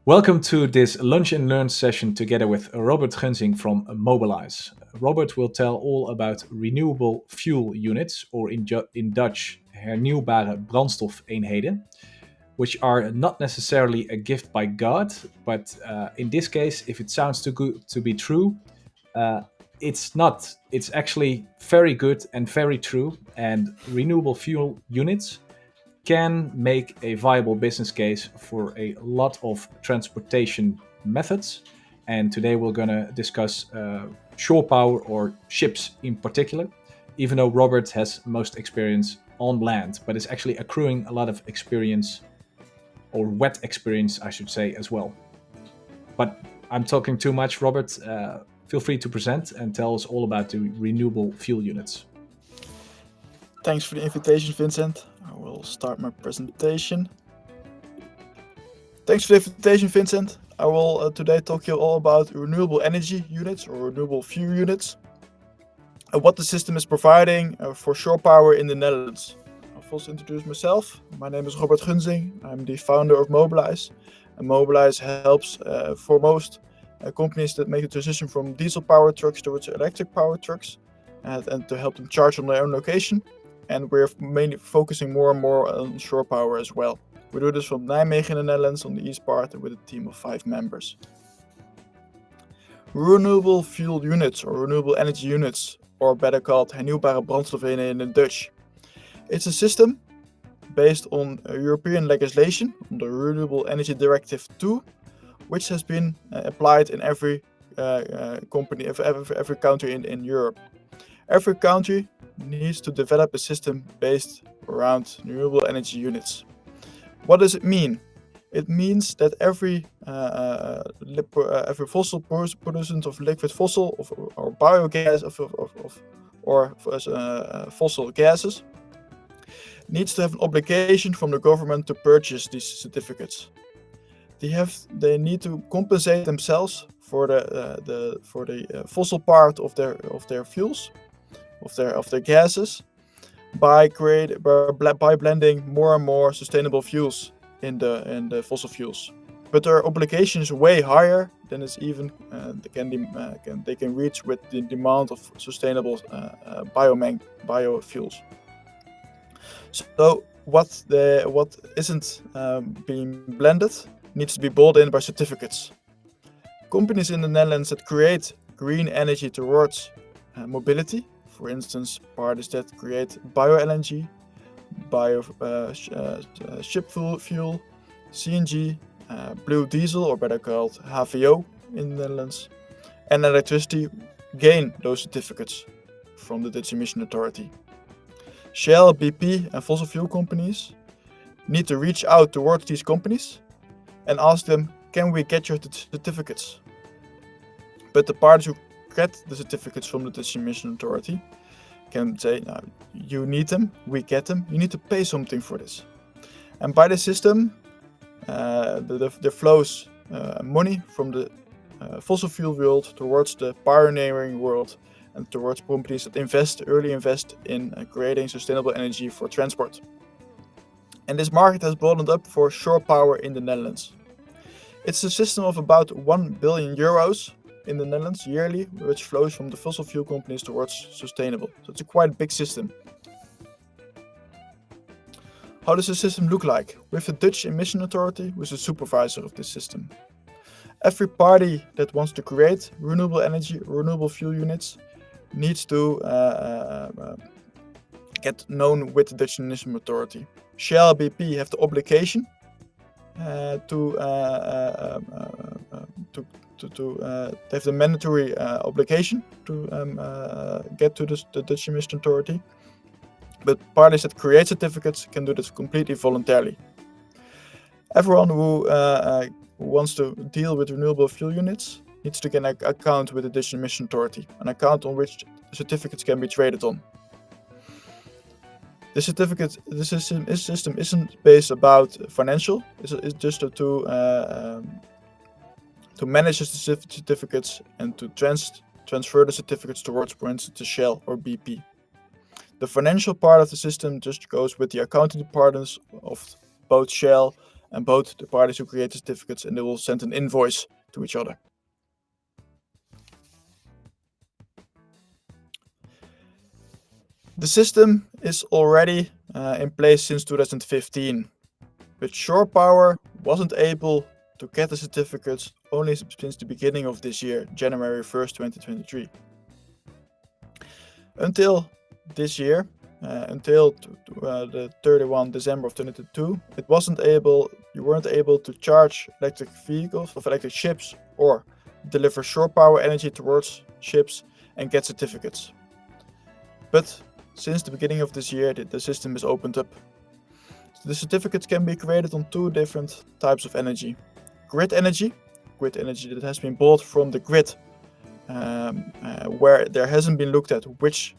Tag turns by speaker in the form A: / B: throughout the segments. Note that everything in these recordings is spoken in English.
A: Welcome to this Lunch and Learn session together with Robert Gunsing from Mobilyze. Robert will tell all about renewable fuel units, or in Dutch, Hernieuwbare Brandstof Eenheden, which are not necessarily a gift by God, but in this case, if it sounds too good to be true, uh, it's not. It's actually very good and very true, and renewable fuel units can make a viable business case for a lot of transportation methods. And today we're going to discuss shore power or ships in particular, even though Robert has most experience on land, but is actually accruing a lot of experience, or wet experience, I should say, as well. But I'm talking too much, Robert. Feel free to present and tell us all about the renewable fuel units.
B: Thanks for the invitation, Vincent. I will start my presentation. Thanks for the invitation, Vincent. I will today talk you all about renewable energy units or renewable fuel units and what the system is providing for shore power in the Netherlands. I'll first introduce myself. My name is Robert Gunsing. I'm the founder of Mobilyze. And Mobilyze helps for most companies that make the transition from diesel power trucks towards electric power trucks and to help them charge on their own location. And we're mainly focusing more and more on shore power as well. We do this from Nijmegen in the Netherlands on the east part and with a team of 5 members. Renewable fuel units or renewable energy units, or better called Hernieuwbare Brandstof Eenheden in Dutch. It's a system based on European legislation, on the Renewable Energy Directive 2, which has been applied in every company, every country in Europe. Every country needs to develop a system based around renewable energy units. What does it mean? It means that every fossil producent of liquid fossil or biogas or fossil gases needs to have an obligation from the government to purchase these certificates. They need to compensate themselves for the fossil part of their fuels, of their gases, by blending more and more sustainable fuels in the fossil fuels. But their obligation is way higher than is even they can reach with the demand of sustainable biofuels. So what isn't being blended needs to be bought in by certificates. Companies in the Netherlands that create green energy towards mobility, for instance, parties that create bio-LNG, ship fuel, CNG, blue diesel, or better called HVO in the Netherlands, and electricity, gain those certificates from the Dutch Emission Authority. Shell, BP, and fossil fuel companies need to reach out towards these companies and ask them, can we get your certificates? But the parties who get the certificates from the Dutch Emission Authority can say, no, you need them, we get them, you need to pay something for this. And by the system, there flows money from the fossil fuel world towards the pioneering world and towards companies that early invest in creating sustainable energy for transport. And this market has broadened up for shore power in the Netherlands. It's a system of about 1 billion euros in the Netherlands yearly, which flows from the fossil fuel companies towards sustainable. So it's a quite big system. How does the system look like? We have the Dutch Emission Authority, who is the supervisor of this system. Every party that wants to create renewable energy, renewable fuel units, needs to get known with the Dutch Emission Authority. Shell, BP have the obligation to have the mandatory obligation to get to the Dutch Emission Authority. But parties that create certificates can do this completely voluntarily. Everyone who wants to deal with renewable fuel units needs to get an account with the Dutch Emission Authority, an account on which certificates can be traded on. The system isn't based about financial. It's just to manage the certificates and to transfer the certificates towards, for instance, the Shell or BP. The financial part of the system just goes with the accounting departments of both Shell and both the parties who create the certificates, and they will send an invoice to each other. The system is already in place since 2015, but shore power wasn't able to get the certificates only since the beginning of this year, January 1st, 2023. Until this year, until the 31 December of 2022, you weren't able to charge electric vehicles of electric ships or deliver shore power energy towards ships and get certificates. But since the beginning of this year, the system is opened up. The certificates can be created on two different types of energy. Grid energy that has been bought from the grid, where there hasn't been looked at which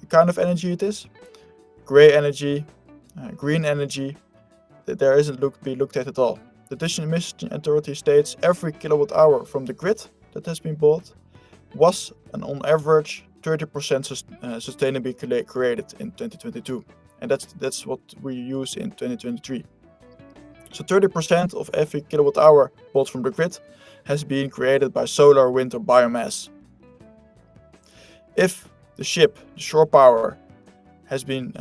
B: kind of energy it is. Grey energy, green energy, that there isn't looked at all. The Dutch Emission Authority states every kilowatt hour from the grid that has been bought was on average 30% sustainably created in 2022, and that's what we use in 2023. So 30% of every kilowatt hour bought from the grid has been created by solar, wind, or biomass. If the shore power, has been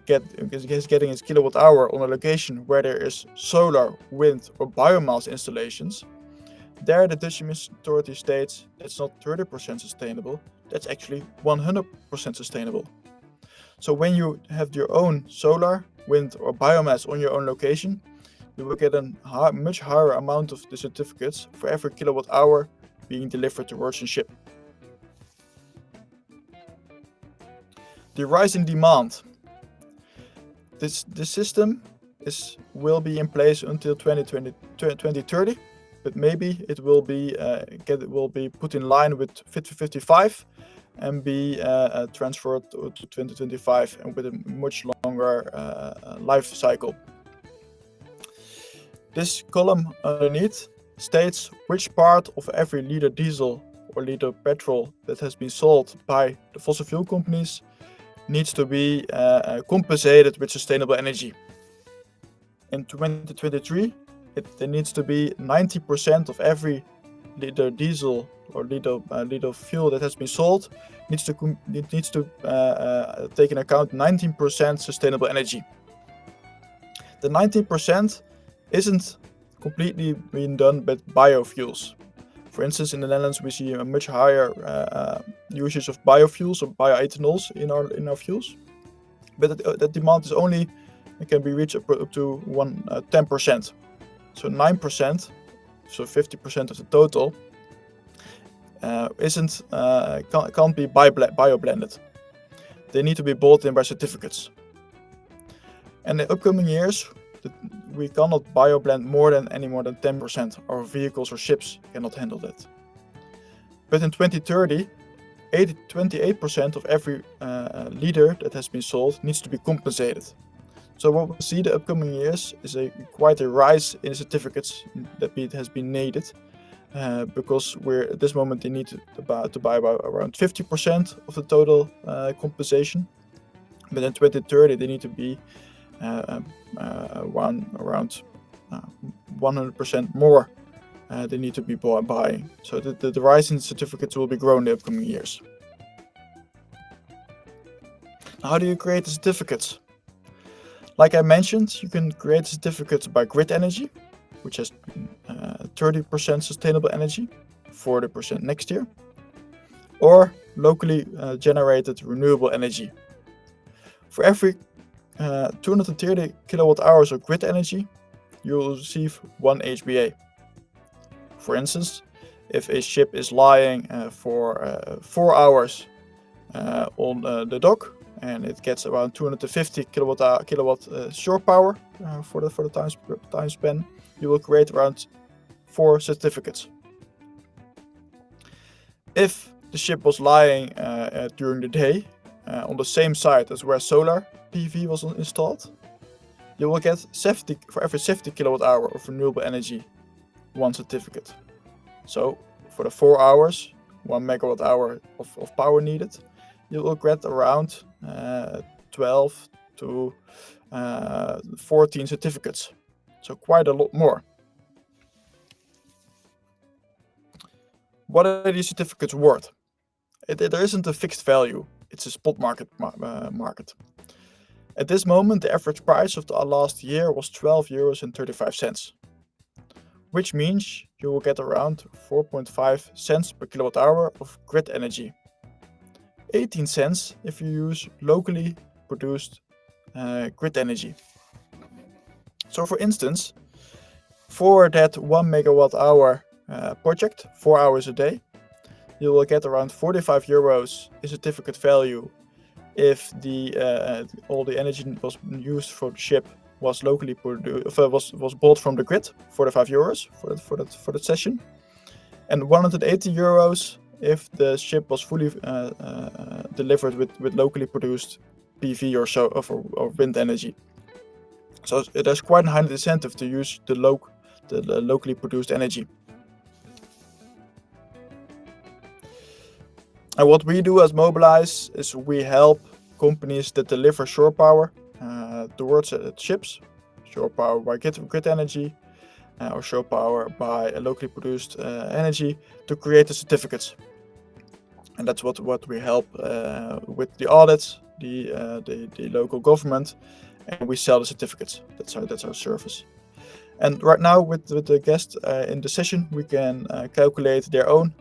B: getting its kilowatt hour on a location where there is solar, wind, or biomass installations, there the Dutch Emission Authority states that's not 30% sustainable, that's actually 100% sustainable. So when you have your own solar, wind, or biomass on your own location, you will get a much higher amount of the certificates for every kilowatt hour being delivered towards a ship. The rise in demand. This system will be in place until 2030, but maybe it will be put in line with Fit for 55 and be transferred to 2025 and with a much longer life cycle. This column underneath states which part of every liter diesel or liter petrol that has been sold by the fossil fuel companies needs to be compensated with sustainable energy. In 2023, there needs to be 90% of every liter diesel or liter fuel that has been sold needs to take into account 19% sustainable energy. The 19% isn't completely being done by biofuels. For instance, in the Netherlands, we see a much higher usage of biofuels or bioethanols in our fuels, but that demand is only can be reached up to 10%. So 9%, so 50% of the total, can't be bio-blended. They need to be bought in by certificates. And in the upcoming years, we cannot bio-blend any more than 10%. Our vehicles or ships cannot handle that. But in 2030, 28% of every liter that has been sold needs to be compensated. So what we'll see the upcoming years is quite a rise in certificates that has been needed, because at this moment they need to buy about around 50% of the total compensation. But in 2030 they need to be around 100% more they need to be buying. So the rise in certificates will be grown in the upcoming years. How do you create the certificates? Like I mentioned, you can create certificates by grid energy, which has 30% sustainable energy, 40% next year, or locally generated renewable energy. For every 230 kilowatt hours of grid energy, you will receive 1 HBA. For instance, if a ship is lying for 4 hours on the dock and it gets around 250 kilowatt shore power for the time span, you will create around 4 certificates. If the ship was lying during the day on the same site as where solar PV was installed, you will get for every 70 kilowatt hour of renewable energy, 1 certificate. So for the 4 hours, 1 megawatt hour of power needed, you will get around 12 to 14 certificates. so quite a lot more. What are these certificates worth? There isn't a fixed value, it's a spot market. At this moment, the average price of the last year was €12.35, which means you will get around 4.5 cents per kilowatt hour of grid energy. 18 cents if you use locally produced grid energy. So for instance, for that 1 megawatt hour project, 4 hours a day, you will get around €45 in certificate value if all the energy was used for the ship was locally produced, was bought from the grid, €45 for that session, and €180 if the ship was fully delivered with locally produced PV or wind energy. So there's quite a high incentive to use the locally produced energy. And what we do as Mobilyze is we help companies that deliver shore power towards ships, shore power by grid energy, or shore power by locally produced energy, to create the certificates. And that's what we help with the audits, the local government, and we sell the certificates. That's our service. And right now, with the guest in the session, we can calculate their own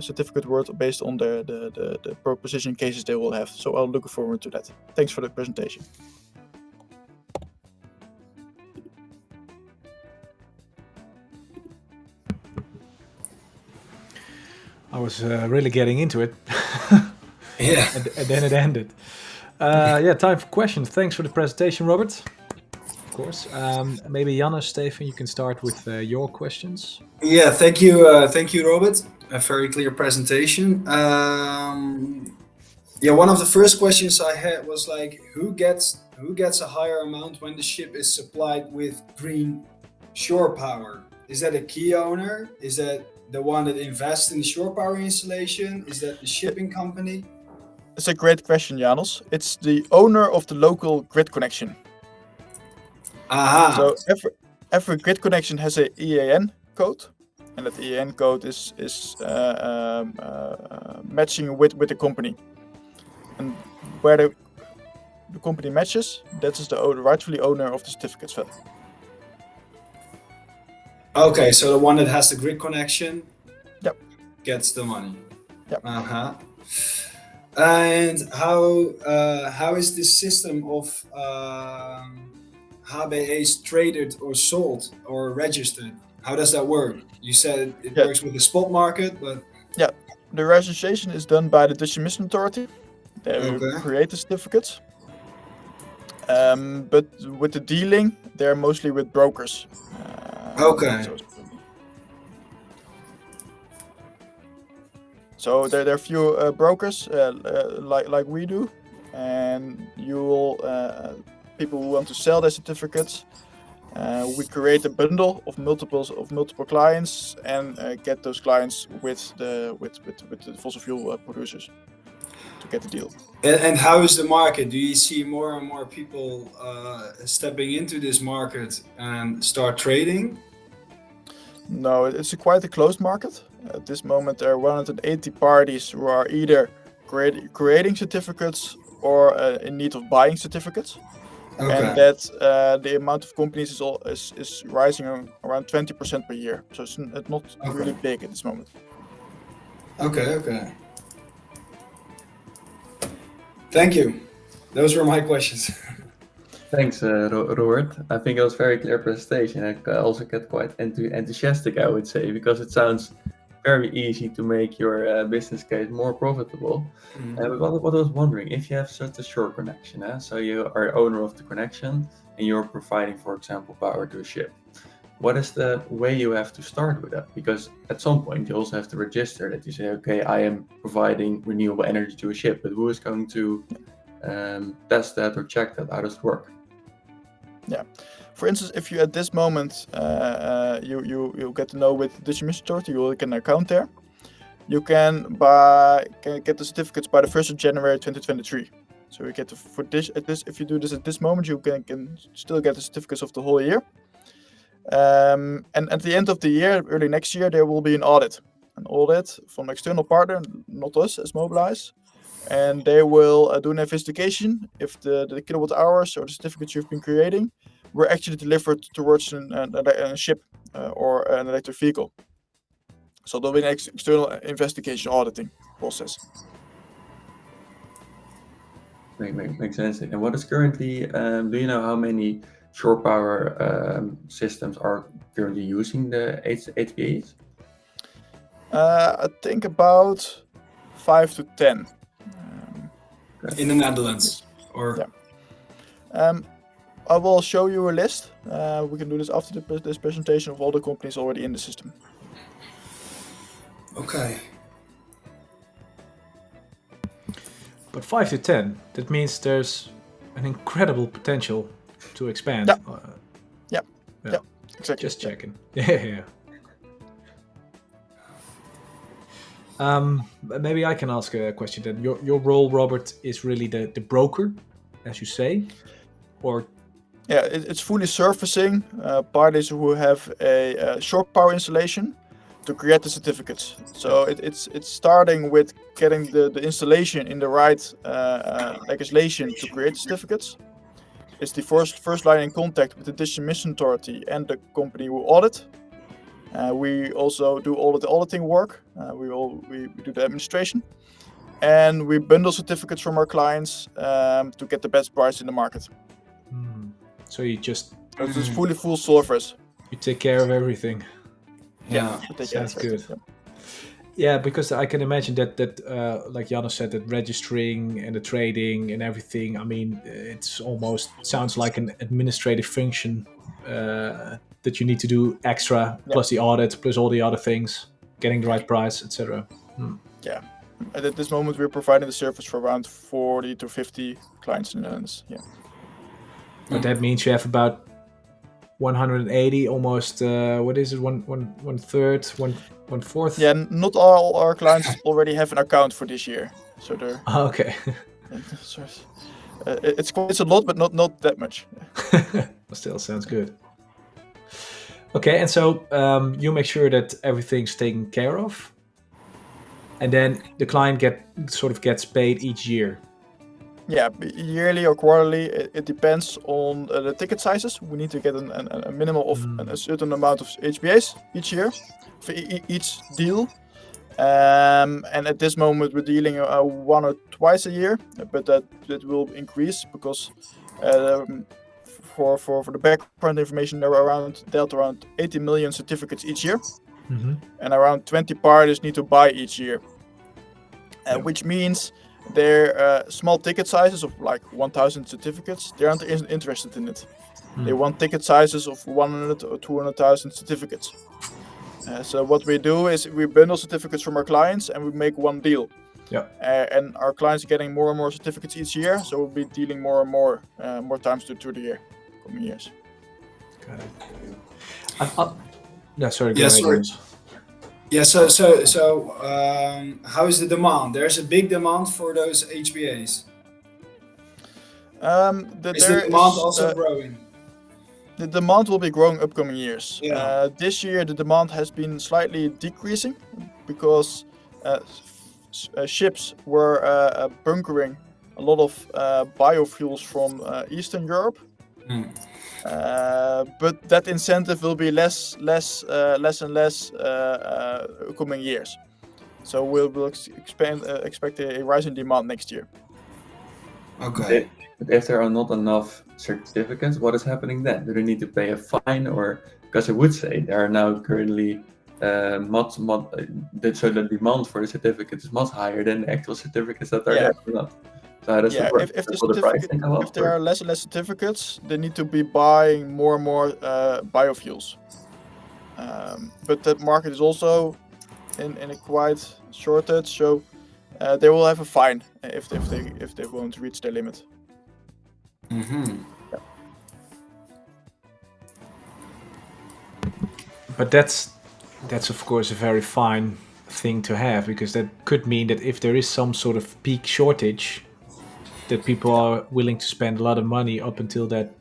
B: certificate worth based on the proposition cases they will have. So I'm looking forward to that. Thanks for the presentation.
A: I was really getting into it.
C: Yeah.
A: and then it ended. Time for questions. Thanks for the presentation, Robert. Of course. Maybe Janne, Stefan, you can start with your questions.
C: Yeah, thank you, Robert. A very clear presentation. One of the first questions I had was like, who gets a higher amount when the ship is supplied with green shore power? Is that a key owner? Is that the one that invests in the shore power installation? Is that the shipping company?
B: It's a great question, Janos. It's the owner of the local grid connection.
C: Aha.
B: So every grid connection has an EAN code, and that EAN code is matching with the company. And where the company matches, that is the rightfully owner of the certificates.
C: Okay, so the one that has the grid connection,
B: yep,
C: gets the money.
B: Yep.
C: And how is this system of HBEs traded or sold or registered? How does that work? You said it works with the spot market, but
B: yeah, the registration is done by the Dutch Emission Authority. They create the certificates. But with the dealing, they're mostly with brokers. So there are few brokers like we do, and people who want to sell their certificates. We create a bundle of multiple clients and get those clients with the fossil fuel producers to get the deal.
C: And how is the market? Do you see more and more people stepping into this market and start trading?
B: No, it's quite a closed market. At this moment, there are 180 parties who are either creating certificates or in need of buying certificates. And that the amount of companies is rising around 20% per year. So it's not really big at this moment.
C: Okay. Thank you. Those were my questions.
D: Thanks, Robert. I think it was a very clear presentation. I also get quite enthusiastic, I would say, because it sounds very easy to make your business case more profitable. But what I was wondering, if you have such a short connection, so you are owner of the connection and you're providing, for example, power to a ship, what is the way you have to start with that? Because at some point you also have to register that you say, okay, I am providing renewable energy to a ship, but who is going to test that or check that? How does it work?
B: Yeah. For instance, if you at this moment you get to know with the Dutch Emission Authority, you will get an account there. You can get the certificates by the 1st of January 2023. So you get if you do this at this moment, you can still get the certificates of the whole year. And at the end of the year, early next year, there will be an audit from an external partner, not us as Mobilyze. And they will do an investigation if the kilowatt hours or the certificates you've been creating were actually delivered towards a ship or an electric vehicle. So there'll be an external investigation auditing process.
D: Makes sense. And what is currently, do you know how many shore power systems are currently using the HBEs?
B: I think about 5 to 10.
C: In the Netherlands, or
B: I will show you a list. We can do this after this presentation of all the companies already in the system.
C: Okay.
A: But 5 to 10, that means there's an incredible potential to expand.
B: Yeah, exactly.
A: Just checking. Yeah. Maybe I can ask a question then. Your role, Robert, is really the broker, as you say, or?
B: Yeah, it's fully servicing parties who have a shore power installation to create the certificates. So it's starting with getting the installation in the right legislation to create the certificates. It's the first line in contact with the distribution authority and the company who audit. We also do all of the auditing work. We do the administration, and we bundle certificates from our clients to get the best price in the market.
A: So you just
B: it's fully full service.
A: You take care of everything.
C: Yeah,
A: sounds good. Yeah, because I can imagine that like Janus said, that registering and the trading and everything. I mean, it's almost sounds like an administrative function that you need to do extra, plus the audit, plus all the other things, getting the right price, etc.
B: Yeah, at this moment we're providing the service for around 40 to 50 clients in the Netherlands. Yeah.
A: But that means you have about 180, almost. What is it? One third, one fourth.
B: Yeah, not all our clients already have an account for this year, so they're.
A: Okay.
B: It's quite a lot, but not that much.
A: Still sounds good. Okay, and so you make sure that everything's taken care of, and then the client gets paid each year.
B: Yeah, yearly or quarterly, it depends on the ticket sizes. We need to get a minimum of a certain amount of HBEs each year for each deal. And at this moment, we're dealing one or twice a year, but that will increase because for the background information, there are dealt around 80 million certificates each year, and around 20 parties need to buy each year, which means they're small ticket sizes of like 1,000 certificates. They aren't interested in it. They want ticket sizes of 100 or 200,000 certificates. So what we do is we bundle certificates from our clients and we make one deal.
A: Yeah.
B: And our clients are getting more and more certificates each year, so we'll be dealing more and more times through the year, coming years.
A: Got it. Yeah, sorry.
C: Sorry. Yeah, so how is the demand? There's a big demand for those HBEs. Is the demand also growing?
B: The demand will be growing upcoming years.
C: Yeah.
B: This year the demand has been slightly decreasing because ships were bunkering a lot of biofuels from Eastern Europe. But that incentive will be less and less coming years. So we'll expect a rise in demand next year.
C: Okay.
D: But if there are not enough certificates, what is happening then? Do they need to pay a fine, or because I would say there are now currently so the demand for the certificates is much higher than the actual certificates that are there or not. So how does it work?
B: If there are less and less certificates, they need to be buying more and more biofuels. But that market is also in a quite shortage, so they will have a fine if they won't reach their limit.
A: But that's of course a very fine thing to have, because that could mean that if there is some sort of peak shortage, that people are willing to spend a lot of money up until that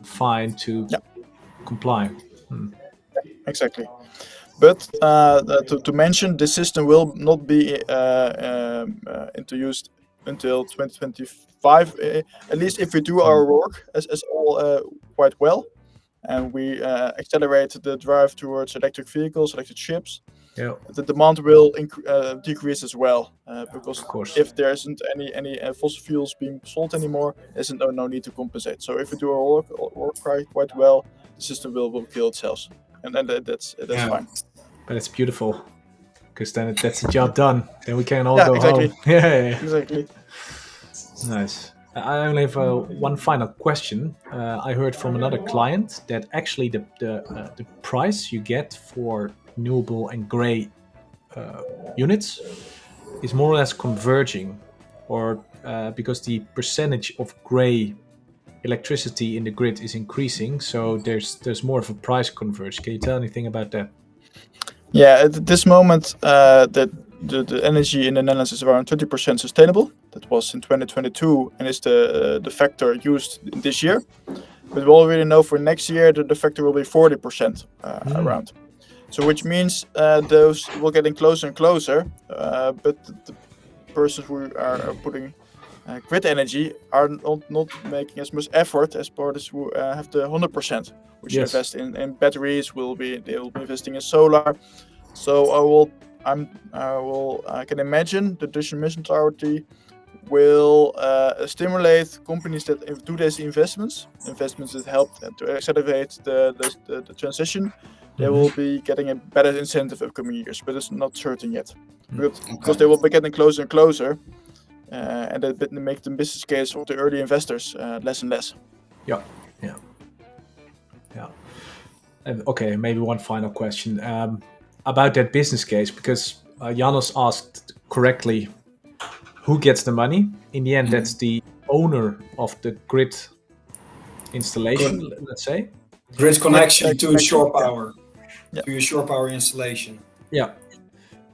A: fine to comply.
B: Exactly. But to mention, the system will not be introduced until 2025. At least if we do our work as all quite well, and we accelerate the drive towards electric vehicles, electric ships,
A: Yeah,
B: the demand will decrease as well. Because
A: of course.
B: if there isn't any fossil fuels being sold anymore, there's no need to compensate. So if we do our work quite well, the system will kill itself, and that's
C: Yeah.
B: fine.
A: But it's beautiful because then that's the job done. Then we can all
B: Yeah,
A: go
B: exactly.
A: home. Yeah.
B: Exactly.
A: Nice. I only have one final question. I heard from another client that actually the price you get for renewable and grey units is more or less converging, or because the percentage of grey electricity in the grid is increasing, so there's more of a price converge. Can you tell anything about that?
B: Yeah, at this moment, the energy in the Netherlands is around 20% sustainable. That was in 2022, and is the factor used this year. But we already know for next year that the factor will be 40% around. So which means those will getting closer and closer. But the persons who are putting grid energy are not making as much effort as parties who have the 100%, which
A: Yes.
B: invest in batteries. They will be investing in solar. So I can imagine the Dutch Emission Authority will stimulate companies that do these investments that help to accelerate the transition. They will be getting a better incentive upcoming years, but it's not certain yet. Because they will be getting closer and closer, and that make the business case of the early investors less and less.
A: Yeah. And okay, maybe one final question about that business case, because Janos asked correctly, who gets the money? In the end, that's the owner of the grid installation, let's say.
C: Grid connection to
B: connection,
C: shore power.
B: Yeah.
C: To your shore power installation.
A: Yeah.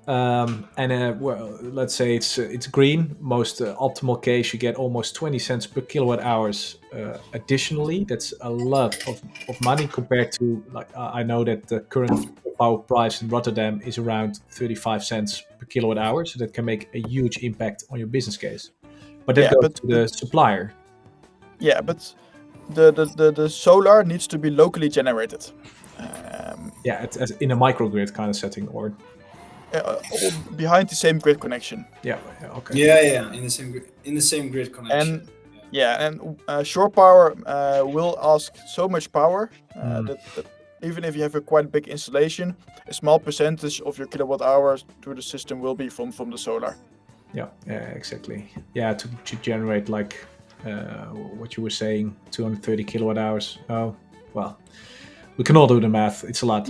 A: Well, let's say it's green. Most optimal case, you get almost 20 cents per kilowatt hours additionally. That's a lot of money compared to, like, I know that the current power price in Rotterdam is around 35 cents per kilowatt hour, so that can make a huge impact on your business case. But that goes to the supplier.
B: Yeah, but the solar needs to be locally generated.
A: It's in a microgrid kind of setting, or
B: All behind the same grid connection.
A: Okay.
C: Yeah, in the same grid connection.
B: And shore power will ask so much power that even if you have a quite big installation, a small percentage of your kilowatt hours through the system will be from the solar.
A: Yeah, exactly. Yeah, to generate, like what you were saying, 230 kilowatt hours. Oh, well, we can all do the math. It's a lot.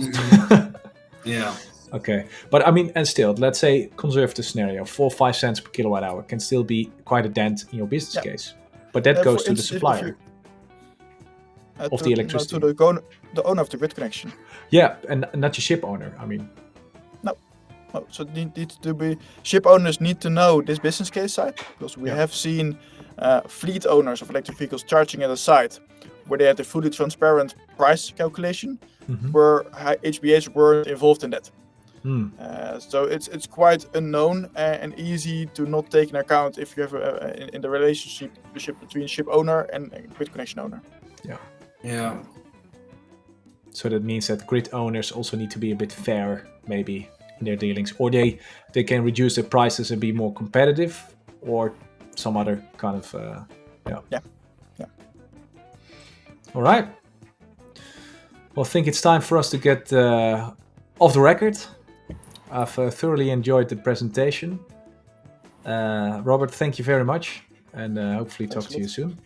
C: Yeah.
A: Okay, but I mean, and still, let's say conservative scenario, 4 or 5 cents per kilowatt hour can still be quite a dent in your business case. But that goes to the supplier of the electricity.
B: To the owner of the grid connection.
A: Yeah, and not your ship owner. I mean,
B: no. So it needs to be, ship owners need to know this business case side, because we have seen fleet owners of electric vehicles charging at a site where they had a fully transparent price calculation, where HBEs weren't involved in that. So it's quite unknown and easy to not take into account if you have in the relationship between ship owner and grid connection owner.
C: Yeah.
A: So that means that grid owners also need to be a bit fair, maybe, in their dealings, or they can reduce their prices and be more competitive, or some other kind of
B: Yeah.
A: All right. Well, I think it's time for us to get off the record. I've thoroughly enjoyed the presentation. Robert, thank you very much, and hopefully talk to you soon.